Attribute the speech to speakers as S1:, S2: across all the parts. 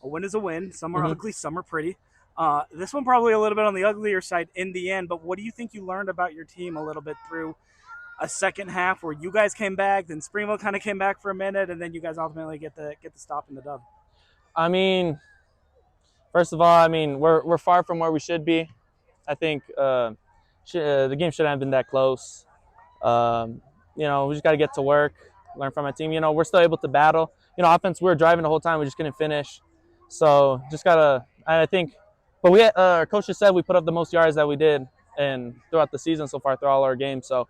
S1: a win is a win. Some are ugly, some are pretty. This one probably a little bit on the uglier side in the end, but what do you think you learned about your team a little bit through a second half where you guys came back, then Springville kind of came back for a minute, and then you guys ultimately get the stop in the dub?
S2: I mean, first of all, I mean we're far from where we should be. I think the game shouldn't have been that close. We just got to get to work, learn from our team. We're still able to battle. Offense, we were driving the whole time. We just couldn't finish. So just got to, I think, but our coach just said we put up the most yards that we did and throughout the season so far, through all our games. So,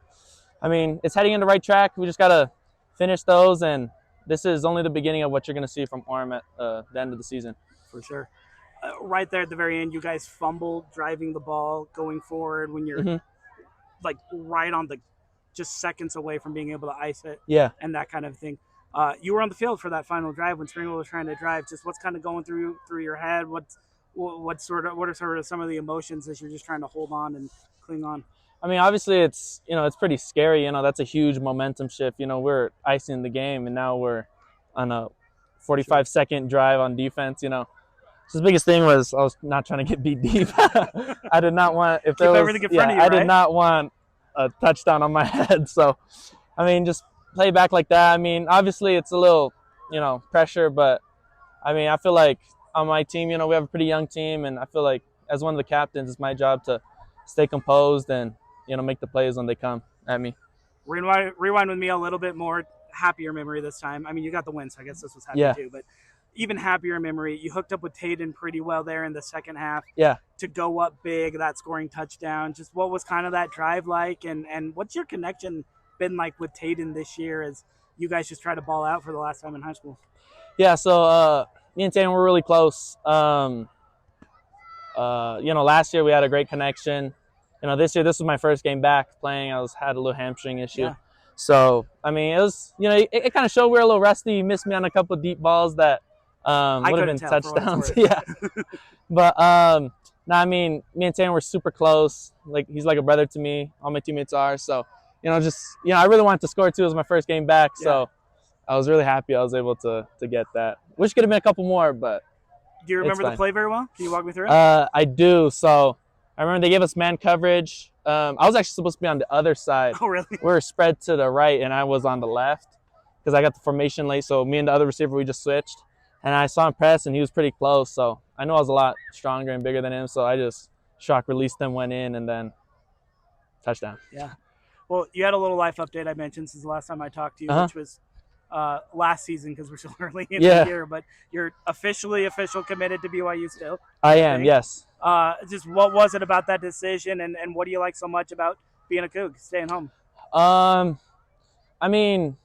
S2: I mean, it's heading in the right track. We just got to finish those, and this is only the beginning of what you're going to see from Orem at the end of the season.
S1: For sure. Right there at the very end, you guys fumbled driving the ball going forward when you're like right on the just seconds away from being able to ice it.
S2: Yeah.
S1: And that kind of thing. You were on the field for that final drive when Springville was trying to drive. Just what's kind of going through your head? What are sort of some of the emotions as you're just trying to hold on and cling on?
S2: I mean, obviously it's pretty scary. That's a huge momentum shift. We're icing the game, and now we're on a 45-second drive on defense. So the biggest thing was I was not trying to get beat deep. I did not want I did not want a touchdown on my head. So, I mean, just play back like that. I mean, obviously it's a little, pressure, but I mean, I feel like on my team, we have a pretty young team, and I feel like as one of the captains, it's my job to stay composed and make the plays when they come at me.
S1: Rewind with me a little bit more. Happier memory this time. I mean, you got the win, so I guess this was happy too, but even happier memory, you hooked up with Taden pretty well there in the second half.
S2: Yeah.
S1: To go up big, that scoring touchdown. Just what was kind of that drive like, and what's your connection been like with Taden this year as you guys just try to ball out for the last time in high school?
S2: Yeah, so me and Taden were really close. Last year we had a great connection. This year, this was my first game back playing. I had a little hamstring issue. Yeah. So, I mean, it was, it kind of showed we were a little rusty. He missed me on a couple of deep balls that would have been touchdowns. Yeah. But, I mean, me and Taden were super close. Like, he's like a brother to me. All my teammates are. So, I really wanted to score too. It was my first game back. Yeah. So, I was really happy I was able to get that. Wish could have been a couple more, but
S1: do you remember the play very well? Can you walk me through it?
S2: I do. So, I remember they gave us man coverage. I was actually supposed to be on the other side.
S1: Oh, really?
S2: We were spread to the right, and I was on the left because I got the formation late. So me and the other receiver, we just switched. And I saw him press, and he was pretty close. So I know I was a lot stronger and bigger than him. So I just shock released him, went in, and then touchdown.
S1: Yeah. Well, you had a little life update I mentioned since the last time I talked to you, which was last season because we're still early in the year. But you're official committed to BYU still.
S2: I am, yes.
S1: Just what was it about that decision, and what do you like so much about being a Coug, staying home?
S2: I mean,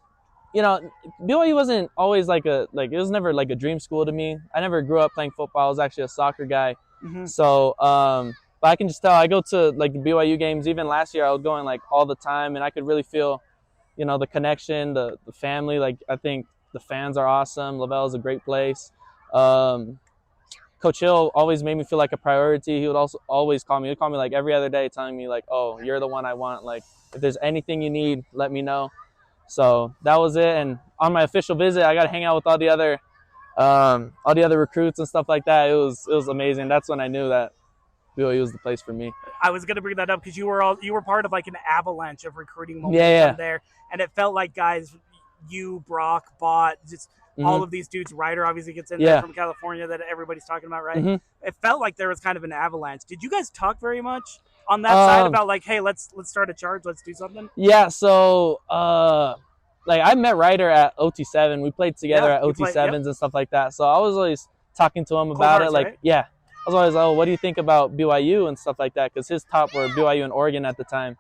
S2: BYU wasn't always it was never like a dream school to me. I never grew up playing football. I was actually a soccer guy. Mm-hmm. So, but I can just tell I go to like the BYU games. Even last year, I was going like all the time, and I could really feel, the connection, the family. Like I think the fans are awesome. Lavelle is a great place. Coach Hill always made me feel like a priority. He would also always call me. He'd call me like every other day telling me like, oh, you're the one I want. Like if there's anything you need, let me know. So that was it. And on my official visit, I got to hang out with all the other recruits and stuff like that. It was amazing. That's when I knew that BYU was the place for me.
S1: I was going to bring that up because you were part of like an avalanche of recruiting momentum there. And it felt like guys, you, Brock, Bott, just all of these dudes. Ryder obviously gets in there from California that everybody's talking about, right? Mm-hmm. It felt like there was kind of an avalanche. Did you guys talk very much on that side about like, hey, let's start a charge, let's do something?
S2: Yeah, so I met Ryder at OT7. We played together at OT7s and stuff like that. So I was always talking to him about it. Like, right? Yeah. I was always, oh, what do you think about BYU and stuff like that? Because his top were BYU and Oregon at the time.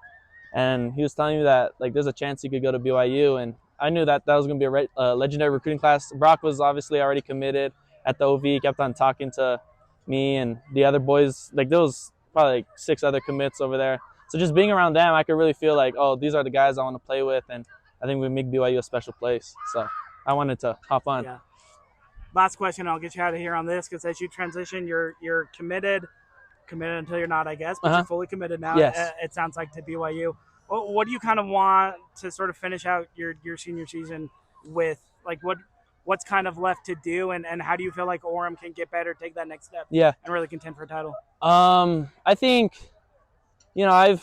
S2: And he was telling me that, like, there's a chance he could go to BYU. And I knew that was going to be a legendary recruiting class. Brock was obviously already committed at the OV. He kept on talking to me and the other boys. Like, there was probably like 6 other commits over there. So just being around them, I could really feel like, oh, these are the guys I want to play with. And I think we make BYU a special place. So I wanted to hop on.
S1: Yeah. Last question, I'll get you out of here on this, because as you transition, you're committed until you're not, I guess, but you're fully committed now.
S2: Yes.
S1: It sounds like to BYU. What do you kind of want to sort of finish out your senior season with? Like, what what's kind of left to do, and how do you feel like Orem can get better, take that next step,
S2: Yeah.
S1: and really contend for a title?
S2: I think, I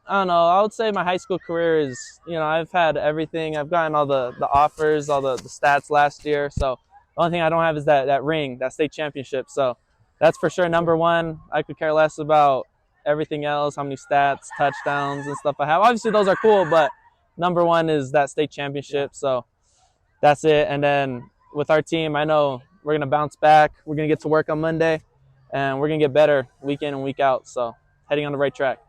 S2: don't know, I would say my high school career is, I've had everything. I've gotten all the offers, all the stats last year. So the only thing I don't have is that ring, that state championship. So that's for sure number one. I could care less about everything else, how many stats, touchdowns, and stuff I have. Obviously, those are cool, but number one is that state championship. So that's it. And then with our team, I know we're going to bounce back. We're going to get to work on Monday, and we're going to get better week in and week out. So heading on the right track.